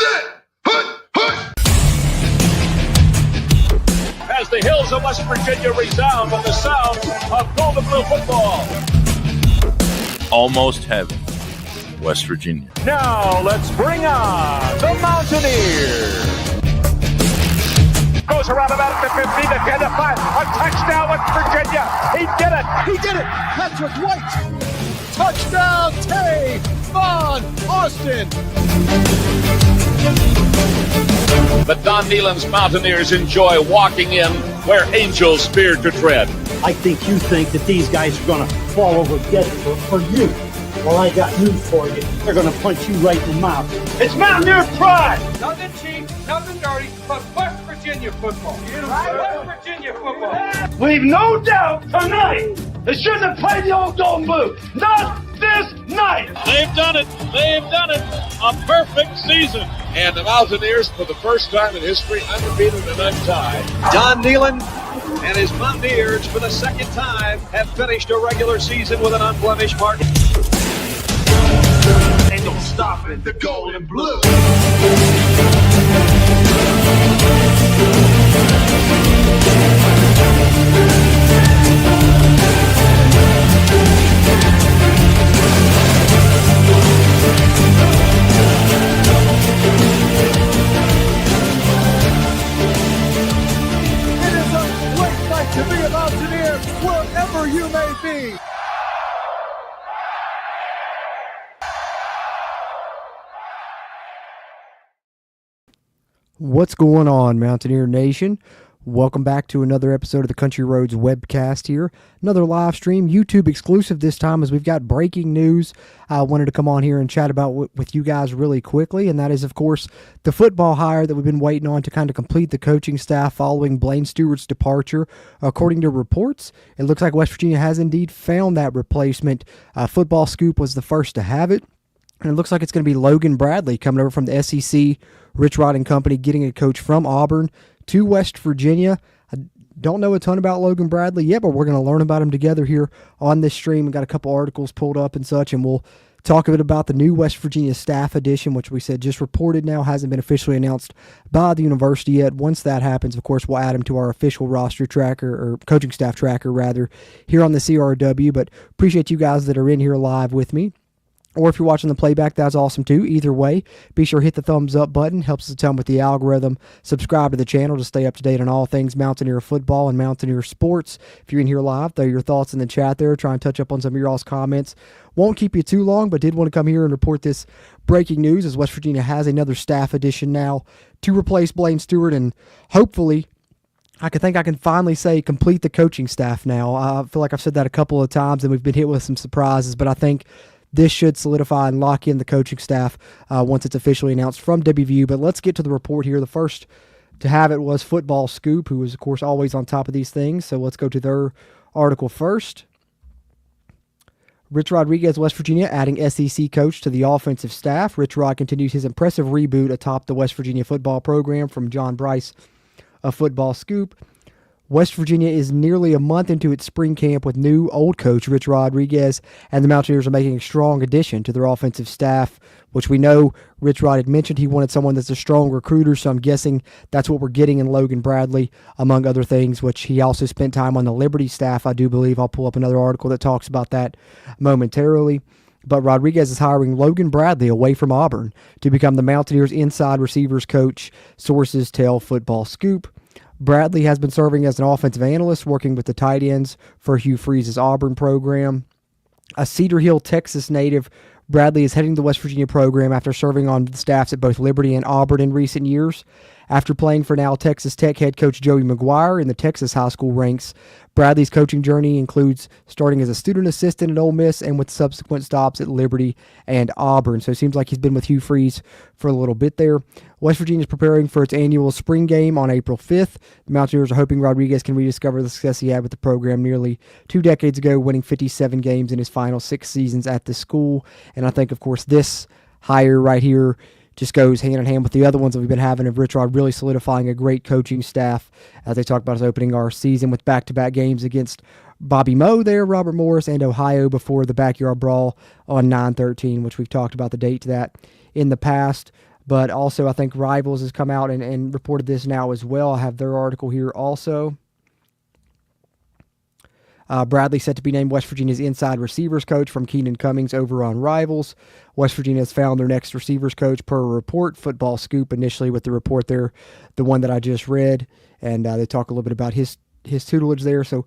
set, hut, hut. As the hills of West Virginia resound with the sound of Golden Blue football. Almost heaven, West Virginia. Now let's bring on the Mountaineers. Goes around about the 50, the 10, the 5. A touchdown, West Virginia. He did it. He did it. Patrick White. Touchdown, Tay Von Austin. The Don Nehlen's Mountaineers enjoy walking in where angels fear to tread. I think you think that these guys are going to fall over dead for you. Well, I got news for you. They're going to punch you right in the mouth. It's Mountaineer pride! Nothing cheap, nothing dirty, but West Virginia football. West Virginia football. We've no doubt tonight they should have played the old Golden Blue. Not this night! They've done it. They've done it. A perfect season. And the Mountaineers, for the first time in history, undefeated and untied. Don Nehlen and his Mountaineers, for the second time, have finished a regular season with an unblemished mark. Ain't no stopping the Golden Blue. It is a great night to be a Mountaineer wherever you may be. What's going on, Mountaineer Nation? Welcome back to another episode of the Country Roads webcast here. Another live stream, YouTube exclusive this time, as we've got breaking news. I wanted to come on here and chat about with you guys really quickly, and that is, of course, the football hire that we've been waiting on to kind of complete the coaching staff following Blaine Stewart's departure. According to reports, it looks like West Virginia has indeed found that replacement. Football Scoop was the first to have it. And it looks like it's going to be Logan Bradley coming over from the SEC, Rich Rod and Company, getting a coach from Auburn to West Virginia. I don't know a ton about Logan Bradley yet, but we're going to learn about him together here on this stream. We've got a couple articles pulled up and such, and we'll talk a bit about the new West Virginia staff edition, which we said just reported now, hasn't been officially announced by the university yet. Once that happens, of course, we'll add him to our official roster tracker, or coaching staff tracker, rather, here on the CRW. But appreciate you guys that are in here live with me. Or if you're watching the playback, that's awesome too. Either way, be sure to hit the thumbs up button. Helps us a ton with the algorithm. Subscribe to the channel to stay up to date on all things Mountaineer football and Mountaineer sports. If you're in here live, throw your thoughts in the chat there. Try and touch up on some of your all's comments. Won't keep you too long, but did want to come here and report this breaking news as West Virginia has another staff addition now to replace Blaine Stewart, and hopefully I can finally say complete the coaching staff now. I feel like I've said that a couple of times and we've been hit with some surprises, but I think this should solidify and lock in the coaching staff once it's officially announced from WVU. But let's get to the report here. The first to have it was Football Scoop, who is, of course, always on top of these things. So let's go to their article first. Rich Rodriguez, West Virginia, adding SEC coach to the offensive staff. Rich Rod continues his impressive reboot atop the West Virginia football program, from John Bryce of Football Scoop. West Virginia is nearly a month into its spring camp with new old coach Rich Rodriguez, and the Mountaineers are making a strong addition to their offensive staff, which we know Rich Rod had mentioned he wanted someone that's a strong recruiter, so I'm guessing that's what we're getting in Logan Bradley, among other things, which he also spent time on the Liberty staff, I do believe. I'll pull up another article that talks about that momentarily. But Rodriguez is hiring Logan Bradley away from Auburn to become the Mountaineers' inside receivers coach, sources tell Football Scoop. Bradley has been serving as an offensive analyst, working with the tight ends for Hugh Freeze's Auburn program. A Cedar Hill, Texas native, Bradley is heading the West Virginia program after serving on the staffs at both Liberty and Auburn in recent years. After playing for now Texas Tech head coach Joey McGuire in the Texas high school ranks, Bradley's coaching journey includes starting as a student assistant at Ole Miss and with subsequent stops at Liberty and Auburn. So it seems like he's been with Hugh Freeze for a little bit there. West Virginia is preparing for its annual spring game on April 5th. The Mountaineers are hoping Rodriguez can rediscover the success he had with the program nearly 2 decades ago, winning 57 games in his final 6 seasons at the school. And I think, of course, this hire right here just goes hand in hand with the other ones that we've been having of Rich Rod really solidifying a great coaching staff, as they talked about us opening our season with back-to-back games against Bobby Moe there, Robert Morris, and Ohio before the backyard brawl on 9/13, which we've talked about the date to that in the past. But also, I think Rivals has come out and reported this now as well. I have their article here also. Bradley set to be named West Virginia's inside receivers coach from Keenan Cummings over on Rivals. West Virginia has found their next receivers coach per a report. Football Scoop initially with the report there, the one that I just read, and they talk a little bit about his tutelage there. So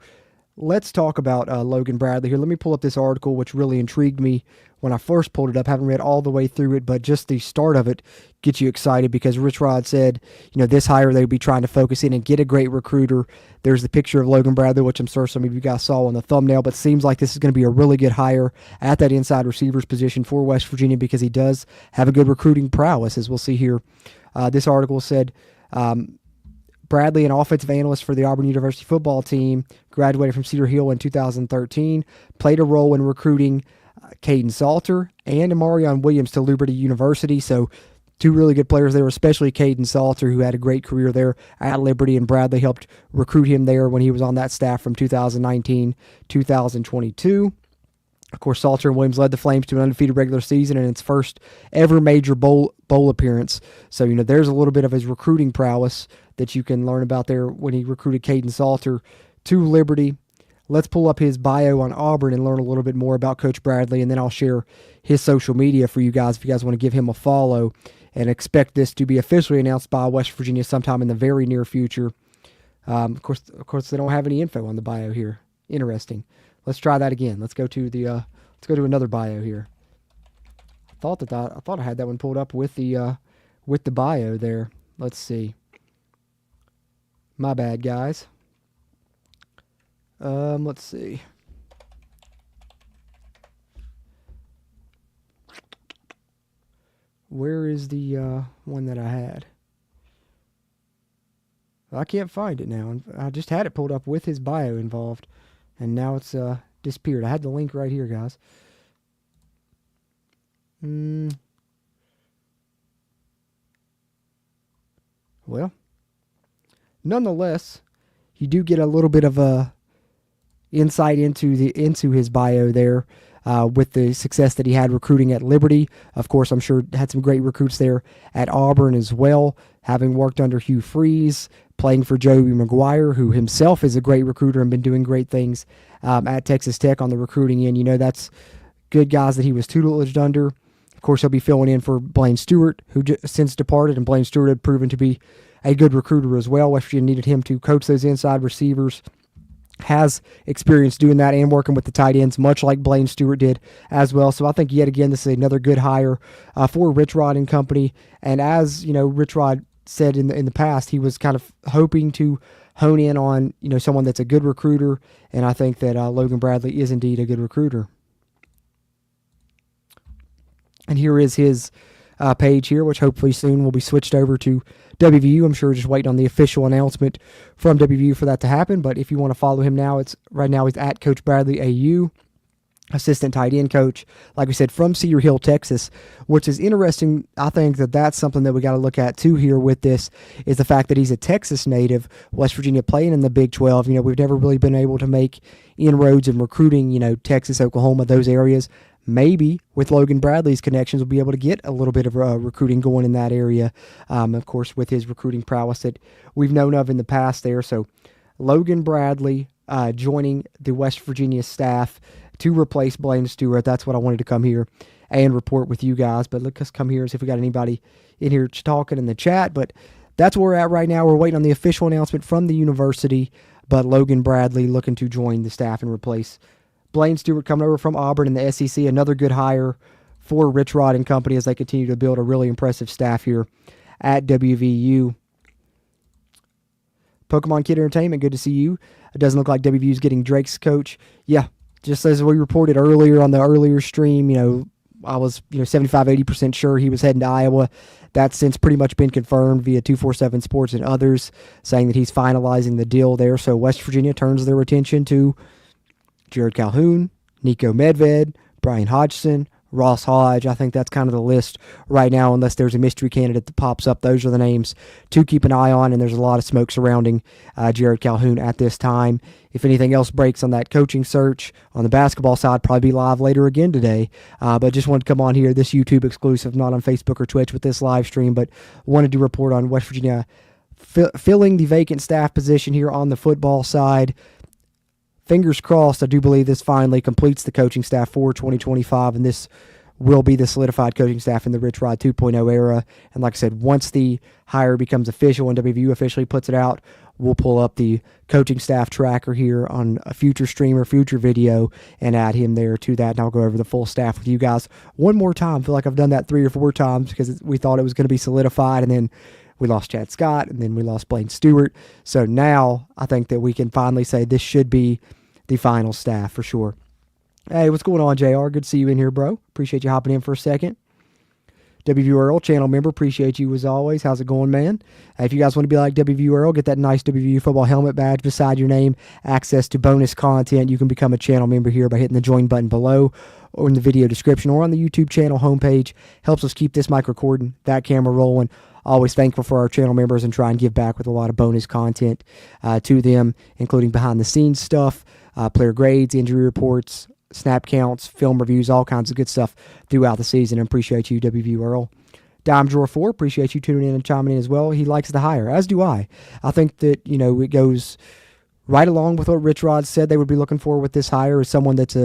let's talk about Logan Bradley here. Let me pull up this article, which really intrigued me when I first pulled it up. Haven't read all the way through it, but just the start of it gets you excited because Rich Rod said, this hire they would be trying to focus in and get a great recruiter. There's the picture of Logan Bradley, which I'm sure some of you guys saw on the thumbnail, but seems like this is going to be a really good hire at that inside receivers position for West Virginia because he does have a good recruiting prowess, as we'll see here. This article said, Bradley, an offensive analyst for the Auburn University football team, graduated from Cedar Hill in 2013, played a role in recruiting Caden Salter and Amarion Williams to Liberty University. So two really good players there, especially Caden Salter, who had a great career there at Liberty, and Bradley helped recruit him there when he was on that staff from 2019-2022. Of course, Salter and Williams led the Flames to an undefeated regular season and its first ever major bowl appearance. So, there's a little bit of his recruiting prowess that you can learn about there when he recruited Caden Salter to Liberty. Let's pull up his bio on Auburn and learn a little bit more about Coach Bradley, and then I'll share his social media for you guys if you guys want to give him a follow, and expect this to be officially announced by West Virginia sometime in the very near future. Of course, they don't have any info on the bio here. Interesting. Let's try that again. Let's go to another bio here. I thought I had that one pulled up with the bio there. Let's see. My bad, guys. Let's see. Where is the one that I had? I can't find it now. I just had it pulled up with his bio involved, and now it's disappeared. I had the link right here, guys. Well, nonetheless, you do get a little bit of a insight into his bio there with the success that he had recruiting at Liberty. Of course, I'm sure had some great recruits there at Auburn as well, having worked under Hugh Freeze, playing for Joey McGuire, who himself is a great recruiter and been doing great things at Texas Tech on the recruiting end. That's good guys that he was tutelaged under. Of course, he'll be filling in for Blaine Stewart, who since departed, and Blaine Stewart had proven to be a good recruiter as well. West Virginia needed him to coach those inside receivers. Has experience doing that and working with the tight ends, much like Blaine Stewart did as well. So I think yet again this is another good hire for Rich Rod and company. And as Rich Rod said in the past, he was kind of hoping to hone in on someone that's a good recruiter, and I think that Logan Bradley is indeed a good recruiter. And here is his page here, which hopefully soon will be switched over to WVU. I'm sure just waiting on the official announcement from WVU for that to happen. But if you want to follow him now, right now he's at Coach Bradley AU, assistant tight end coach, like we said, from Cedar Hill, Texas, which is interesting. I think that's something that we got to look at too here with this, is the fact that he's a Texas native, West Virginia playing in the Big 12. We've never really been able to make inroads in recruiting, Texas, Oklahoma, those areas. Maybe with Logan Bradley's connections, we'll be able to get a little bit of recruiting going in that area. Of course, with his recruiting prowess that we've known of in the past there. So Logan Bradley joining the West Virginia staff to replace Blaine Stewart. That's what I wanted to come here and report with you guys. But let's come here and see if we got anybody in here talking in the chat. But that's where we're at right now. We're waiting on the official announcement from the university. But Logan Bradley looking to join the staff and replace Blaine Stewart coming over from Auburn in the SEC. Another good hire for Rich Rod and company as they continue to build a really impressive staff here at WVU. Pokemon Kid Entertainment, good to see you. It doesn't look like WVU's getting Drake's coach. Yeah, just as we reported earlier on the earlier stream, I was 75-80% sure he was heading to Iowa. That's since pretty much been confirmed via 247 Sports and others, saying that he's finalizing the deal there. So West Virginia turns their attention to Jared Calhoun, Nico Medved, Brian Hodgson, Ross Hodge. I think that's kind of the list right now, unless there's a mystery candidate that pops up. Those are the names to keep an eye on, and there's a lot of smoke surrounding Jared Calhoun at this time. If anything else breaks on that coaching search on the basketball side, probably be live later again today. But just wanted to come on here, this YouTube exclusive, not on Facebook or Twitch with this live stream, but wanted to report on West Virginia filling the vacant staff position here on the football side. Fingers crossed, I do believe this finally completes the coaching staff for 2025, and this will be the solidified coaching staff in the Rich Rod 2.0 era. And like I said, once the hire becomes official and WVU officially puts it out, we'll pull up the coaching staff tracker here on a future stream or future video and add him there to that, and I'll go over the full staff with you guys one more time. I feel like I've done that 3 or 4 times because we thought it was going to be solidified, and then we lost Chad Scott, and then we lost Blaine Stewart. So now I think that we can finally say this should be the final staff for sure. Hey, what's going on, JR? Good to see you in here, bro. Appreciate you hopping in for a second. WVU Earl, channel member, appreciate you as always. How's it going, man? If you guys want to be like WVU Earl, get that nice WVU football helmet badge beside your name, access to bonus content. You can become a channel member here by hitting the join button below or in the video description or on the YouTube channel homepage. Helps us keep this mic recording, that camera rolling. Always thankful for our channel members and try and give back with a lot of bonus content to them, including behind-the-scenes stuff, player grades, injury reports, snap counts, film reviews, all kinds of good stuff throughout the season. And appreciate you, WVU Earl. Dime Drawer 4, appreciate you tuning in and chiming in as well. He likes the hire, as do I. I think that, it goes right along with what Rich Rod said they would be looking for with this hire, is someone that's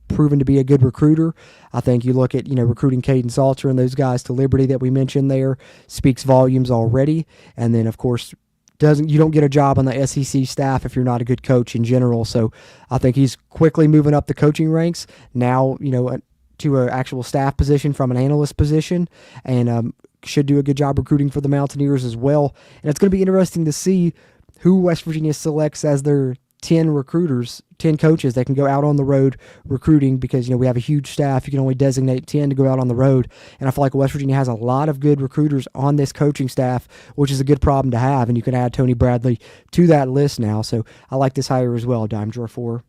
proven to be a good recruiter. I think you look at, recruiting Caden Salter and those guys to Liberty that we mentioned there, speaks volumes already. And then, of course, you don't get a job on the SEC staff if you're not a good coach in general. So I think he's quickly moving up the coaching ranks now, to an actual staff position from an analyst position, and should do a good job recruiting for the Mountaineers as well. And it's going to be interesting to see who West Virginia selects as their 10 recruiters, 10 coaches that can go out on the road recruiting, because, we have a huge staff. You can only designate 10 to go out on the road. And I feel like West Virginia has a lot of good recruiters on this coaching staff, which is a good problem to have. And you can add Tony Bradley to that list now. So I like this hire as well, Dime Drawer 4.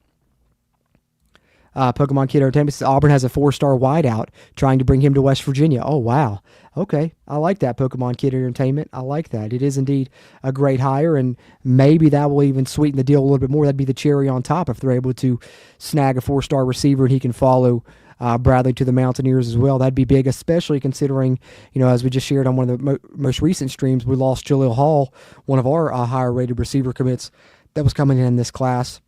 Pokemon Kid Entertainment says Auburn has a 4-star wideout trying to bring him to West Virginia. Oh, wow. Okay. I like that, Pokemon Kid Entertainment. I like that. It is indeed a great hire, and maybe that will even sweeten the deal a little bit more. That'd be the cherry on top if they're able to snag a 4-star receiver and he can follow Bradley to the Mountaineers as well. That'd be big, especially considering, as we just shared on one of the most recent streams, we lost Jaleel Hall, one of our higher-rated receiver commits that was coming in this class.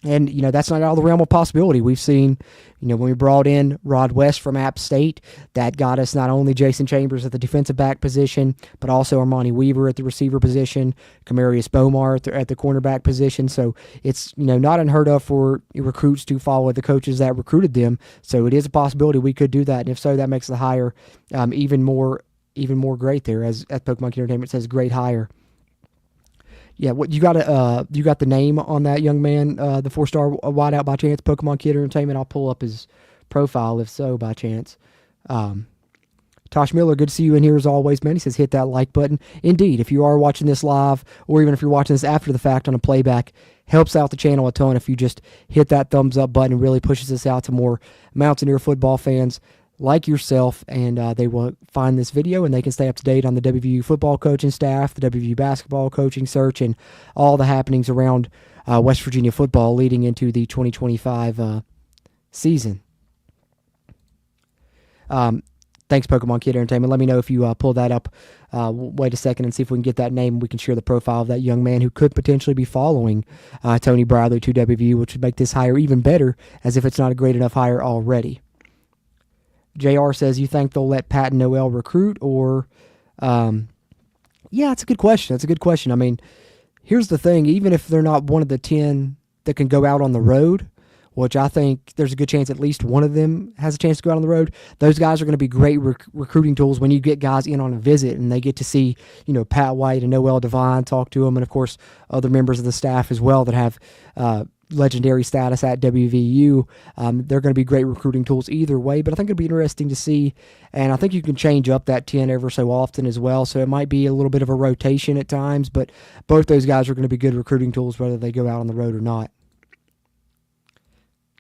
And, that's not out of the realm of possibility. We've seen, when we brought in Rod West from App State, that got us not only Jason Chambers at the defensive back position, but also Armani Weaver at the receiver position, Kamarius Bomar at the cornerback position. So it's, not unheard of for recruits to follow the coaches that recruited them. So it is a possibility we could do that. And if so, that makes the hire even more great there, as Pokemon Kid Entertainment says, great hire. Yeah, what you got the name on that young man, the 4-star wideout by chance, Pokemon Kid Entertainment? I'll pull up his profile if so by chance. Tosh Miller, good to see you in here as always, man. He says hit that like button. Indeed, if you are watching this live, or even if you're watching this after the fact on a playback, helps out the channel a ton if you just hit that thumbs up button. It really pushes us out to more Mountaineer football fans like yourself, and they will find this video and they can stay up to date on the WVU football coaching staff, the WVU basketball coaching search, and all the happenings around West Virginia football leading into the 2025 season. Thanks, Pokemon Kid Entertainment. Let me know if you pull that up. Wait a second and see if we can get that name. We can share the profile of that young man who could potentially be following Tony Bradley to WVU, which would make this hire even better, as if it's not a great enough hire already. JR says, you think they'll let Pat and Noel recruit, or yeah, it's a good question. That's a good question. I mean, here's the thing. Even if they're not one of the 10 that can go out on the road, which I think there's a good chance at least one of them has a chance to go out on the road, those guys are going to be great recruiting tools when you get guys in on a visit and they get to see, Pat White and Noel Devine, talk to them, and of course other members of the staff as well that have legendary status at WVU. They're going to be great recruiting tools either way, but I think it'll be interesting to see, and I think you can change up that 10 ever so often as well, so it might be a little bit of a rotation at times, but both those guys are going to be good recruiting tools whether they go out on the road or not.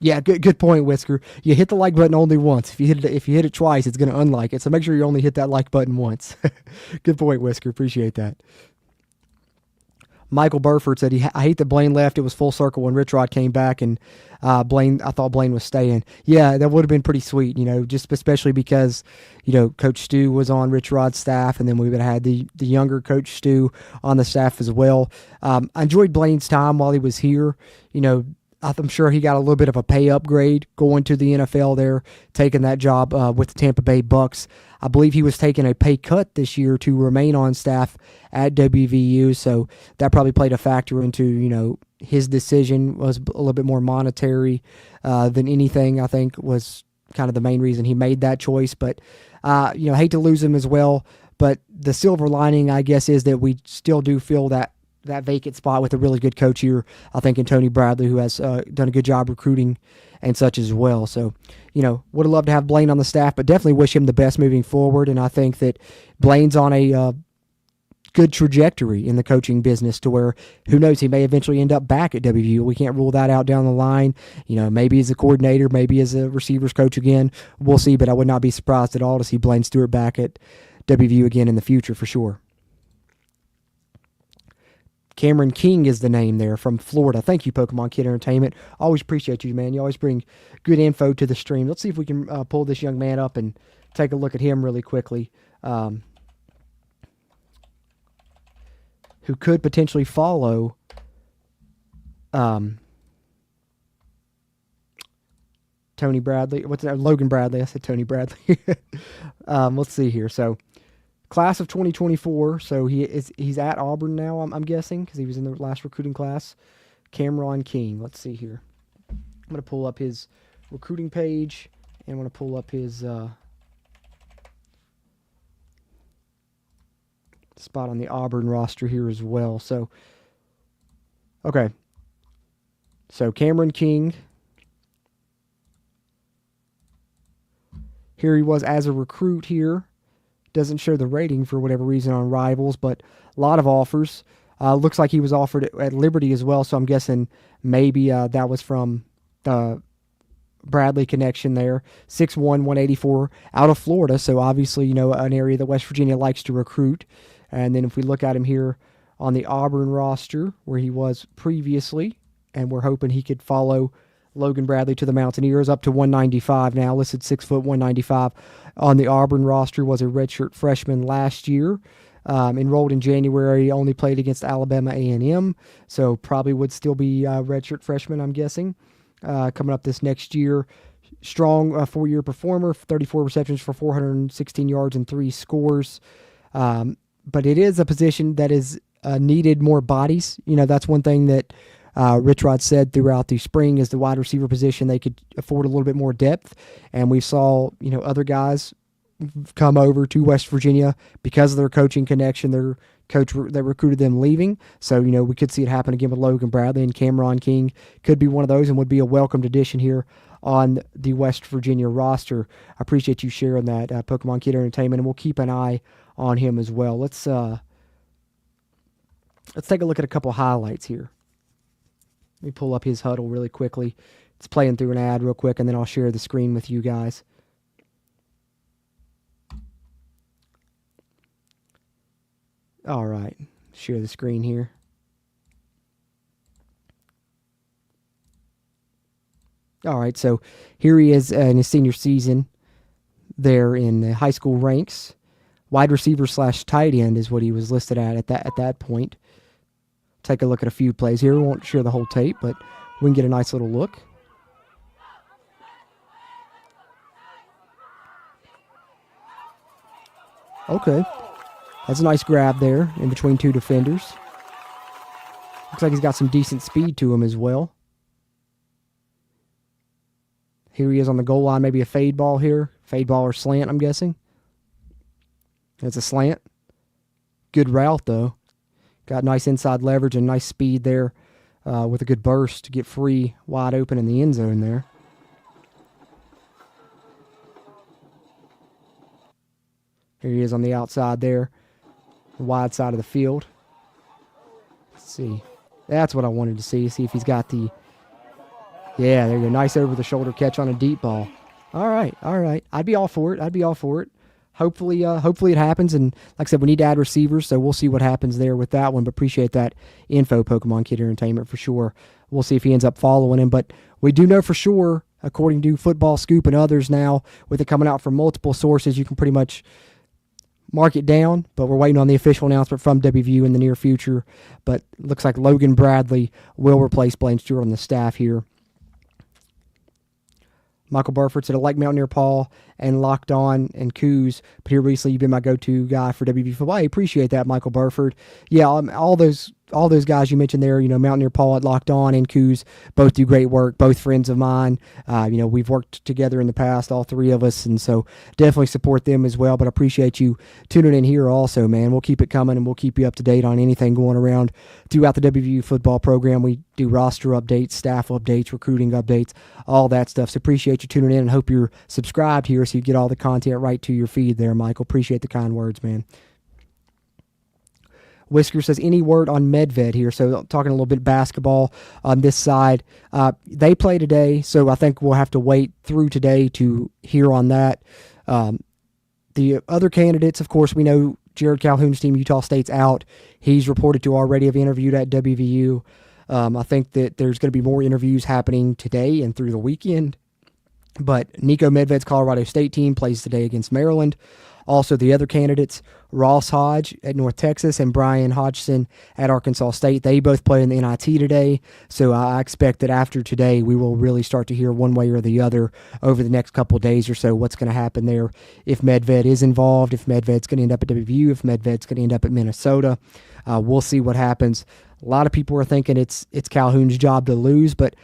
Yeah, good point, Whisker. You hit the like button only once. If you hit it twice, it's going to unlike it. So make sure you only hit that like button once. Good point, Whisker. Appreciate that. Michael Burford said, I hate that Blaine left. It was full circle when Rich Rod came back, and I thought Blaine was staying. Yeah, that would have been pretty sweet, just especially because, Coach Stu was on Rich Rod's staff, and then we would have had the younger Coach Stu on the staff as well. I enjoyed Blaine's time while he was here. I'm sure he got a little bit of a pay upgrade going to the NFL there, taking that job with the Tampa Bay Bucks. I believe he was taking a pay cut this year to remain on staff at WVU, so that probably played a factor into, his decision was a little bit more monetary than anything. I think was kind of the main reason he made that choice. But, hate to lose him as well. But the silver lining, I guess, is that we still do feel that vacant spot with a really good coach here, I think, in Tony Bradley, who has done a good job recruiting and such as well. So, would have loved to have Blaine on the staff, but definitely wish him the best moving forward. And I think that Blaine's on a good trajectory in the coaching business to where, who knows, he may eventually end up back at WVU. We can't rule that out down the line. Maybe as a coordinator, maybe as a receivers coach again. We'll see, but I would not be surprised at all to see Blaine Stewart back at WVU again in the future for sure. Cameron King is the name there from Florida. Thank you, Pokemon Kid Entertainment. Always appreciate you, man. You always bring good info to the stream. Let's see if we can pull this young man up and take a look at him really quickly. Who could potentially follow Tony Bradley. What's that? Logan Bradley. I said Tony Bradley. Let's see here. So, class of 2024, so he's at Auburn now, I'm guessing, because he was in the last recruiting class. Cameron King. Let's see here. I'm going to pull up his recruiting page, and I'm going to pull up his spot on the Auburn roster here as well. So, okay. So, Cameron King. Here he was as a recruit here. Doesn't show the rating for whatever reason on Rivals, but a lot of offers. Looks like he was offered at Liberty as well, so I'm guessing maybe that was from the Bradley connection there. 6'1", 184, out of Florida, so obviously, an area that West Virginia likes to recruit. And then if we look at him here on the Auburn roster, where he was previously, and we're hoping he could follow Logan Bradley to the Mountaineers, up to 195 now, listed 6 foot 195 on the Auburn roster, was a redshirt freshman last year, enrolled in January, only played against Alabama A&M, so probably would still be a redshirt freshman, I'm guessing, coming up this next year. Strong 4-year performer, 34 receptions for 416 yards and 3 scores, but it is a position that is needed more bodies. That's one thing that Rich Rod said throughout the spring is the wide receiver position. They could afford a little bit more depth, and we saw other guys come over to West Virginia because of their coaching connection. Their coach that recruited them leaving, so we could see it happen again with Logan Bradley, and Cameron King could be one of those and would be a welcomed addition here on the West Virginia roster. I appreciate you sharing that, Pokemon Kid Entertainment, and we'll keep an eye on him as well. Let's take a look at a couple highlights here. Let me pull up his huddle really quickly. It's playing through an ad real quick, and then I'll share the screen with you guys. All right, share the screen here. All right, so here he is in his senior season there in the high school ranks. Wide receiver / tight end is what he was listed at that point. Take a look at a few plays here. We won't share the whole tape, but we can get a nice little look. Okay. That's a nice grab there in between two defenders. Looks like he's got some decent speed to him as well. Here he is on the goal line. Maybe a fade ball here. Fade ball or slant, I'm guessing. It's a slant. Good route, though. Got nice inside leverage and nice speed there with a good burst to get free, wide open in the end zone there. Here he is on the outside there, the wide side of the field. Let's see. That's what I wanted to see if he's got the Yeah, there you go. Nice over-the-shoulder catch on a deep ball. All right. I'd be all for it. Hopefully it happens. And like I said, we need to add receivers, so we'll see what happens there with that one. But appreciate that info, Pokemon Kid Entertainment, for sure. We'll see if he ends up following him. But we do know for sure, according to Football Scoop and others now, with it coming out from multiple sources, you can pretty much mark it down. But we're waiting on the official announcement from WVU in the near future. But it looks like Logan Bradley will replace Blaine Stewart on the staff here. Michael Burford said, I like Mountaineer Paul and Locked On and Coos, but here recently you've been my go-to guy for WVU football. I appreciate that, Michael Burford. Yeah, all those guys you mentioned there, Mountaineer Paul at Locked On and Coos, both do great work, both friends of mine. We've worked together in the past, all three of us, and so definitely support them as well, but I appreciate you tuning in here also, man. We'll keep it coming, and we'll keep you up to date on anything going around throughout the WVU football program. We do roster updates, staff updates, recruiting updates, all that stuff, so appreciate you tuning in, and hope you're subscribed here so you get all the content right to your feed there, Michael. Appreciate the kind words, man. Whisker says, any word on Medved here? So talking a little bit basketball on this side. They play today, so I think we'll have to wait through today to hear on that. The other candidates, of course, we know Jared Calhoun's team, Utah State's out. He's reported to already have interviewed at WVU. I think that there's going to be more interviews happening today and through the weekend. But Nico Medved's Colorado State team plays today against Maryland. Also, the other candidates, Ross Hodge at North Texas and Brian Hodgson at Arkansas State, they both play in the NIT today. So I expect that after today, we will really start to hear one way or the other over the next couple of days or so what's going to happen there. If Medved is involved, if Medved's going to end up at WVU, if Medved's going to end up at Minnesota, we'll see what happens. A lot of people are thinking it's Calhoun's job to lose, but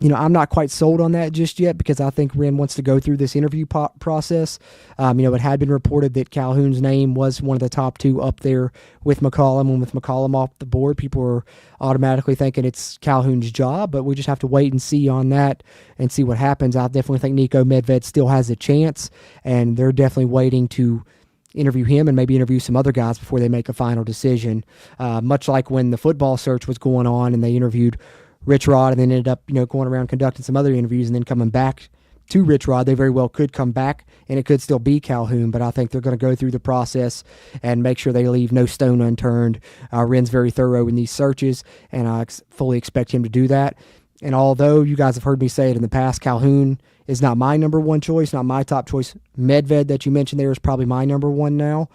I'm not quite sold on that just yet because I think Wren wants to go through this interview process. It had been reported that Calhoun's name was one of the top two up there with McCollum, and with McCollum off the board, people are automatically thinking it's Calhoun's job, but we just have to wait and see on that and see what happens. I definitely think Nico Medved still has a chance, and they're definitely waiting to interview him and maybe interview some other guys before they make a final decision. Much like when the football search was going on and they interviewed Rich Rod and then ended up, going around conducting some other interviews and then coming back to Rich Rod. They very well could come back and it could still be Calhoun, but I think they're going to go through the process and make sure they leave no stone unturned. Wren's very thorough in these searches, and I fully expect him to do that. And although you guys have heard me say it in the past, Calhoun is not my number one choice, not my top choice. Medved that you mentioned there is probably my number one now.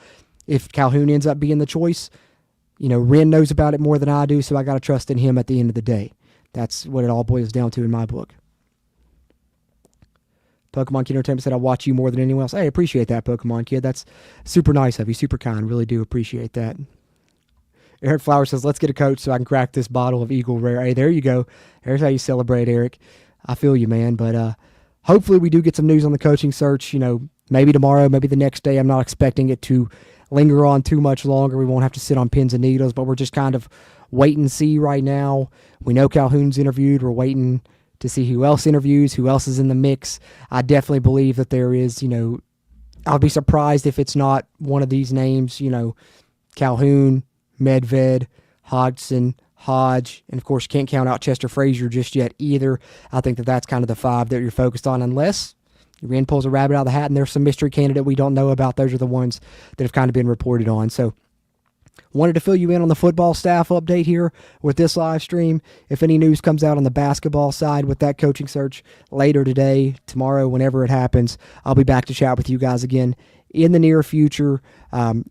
If Calhoun ends up being the choice, Wren knows about it more than I do, so I got to trust in him at the end of the day. That's what it all boils down to in my book. Pokemon Kid Entertainment said, I watch you more than anyone else. Hey, I appreciate that, Pokemon Kid. That's super nice of you, super kind. Really do appreciate that. Eric Flowers says, let's get a coach so I can crack this bottle of Eagle Rare. Hey, there you go. There's how you celebrate, Eric. I feel you, man. But hopefully we do get some news on the coaching search, maybe tomorrow, maybe the next day. I'm not expecting it to linger on too much longer. We won't have to sit on pins and needles, but we're just kind of wait and see right now. We know Calhoun's interviewed. We're waiting to see who else interviews, who else is in the mix. I definitely believe that there is, I'll be surprised if it's not one of these names, Calhoun, Medved, Hodgson, Hodge, and of course can't count out Chester Frazier just yet either. I think that that's kind of the five that you're focused on, unless Wren pulls a rabbit out of the hat and there's some mystery candidate we don't know about. Those are the ones that have kind of been reported on. So wanted to fill you in on the football staff update here with this live stream. If any news comes out on the basketball side with that coaching search later today, tomorrow, whenever it happens, I'll be back to chat with you guys again in the near future.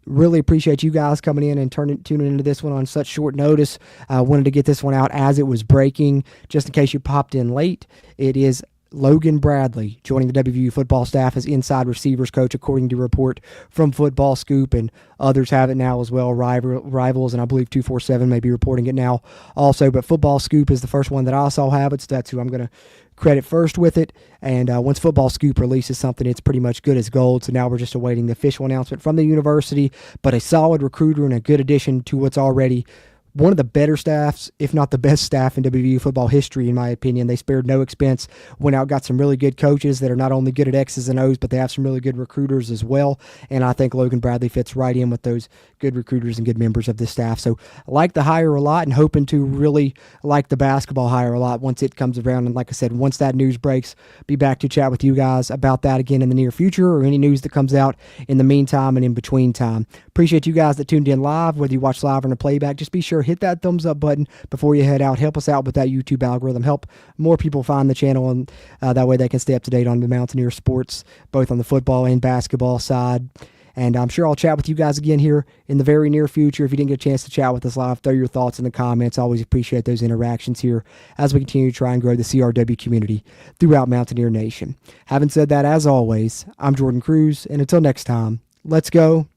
Really appreciate you guys coming in and tuning into this one on such short notice. Wanted to get this one out as it was breaking, just in case you popped in late. It is Logan Bradley joining the WVU football staff as inside receivers coach, according to a report from Football Scoop, and others have it now as well. Rivals, and I believe 247 may be reporting it now also, but Football Scoop is the first one that I saw have it, so that's who I'm going to credit first with it. And once Football Scoop releases something, it's pretty much good as gold. So now we're just awaiting the official announcement from the university, but a solid recruiter and a good addition to what's already one of the better staffs, if not the best staff in WVU football history, in my opinion. They spared no expense, went out, got some really good coaches that are not only good at X's and O's, but they have some really good recruiters as well. And I think Logan Bradley fits right in with those good recruiters and good members of this staff. So I like the hire a lot and hoping to really like the basketball hire a lot once it comes around. And like I said, once that news breaks, be back to chat with you guys about that again in the near future, or any news that comes out in the meantime and in between time. Appreciate you guys that tuned in live, whether you watch live or in a playback. Just be sure hit that thumbs up button before you head out. Help us out with that YouTube algorithm. Help more people find the channel, and that way they can stay up to date on the Mountaineer sports, both on the football and basketball side. And I'm sure I'll chat with you guys again here in the very near future. If you didn't get a chance to chat with us live, throw your thoughts in the comments. I always appreciate those interactions here as we continue to try and grow the CRW community throughout Mountaineer Nation. Having said that, as always, I'm Jordan Cruz, and until next time, let's go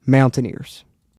Mountaineers.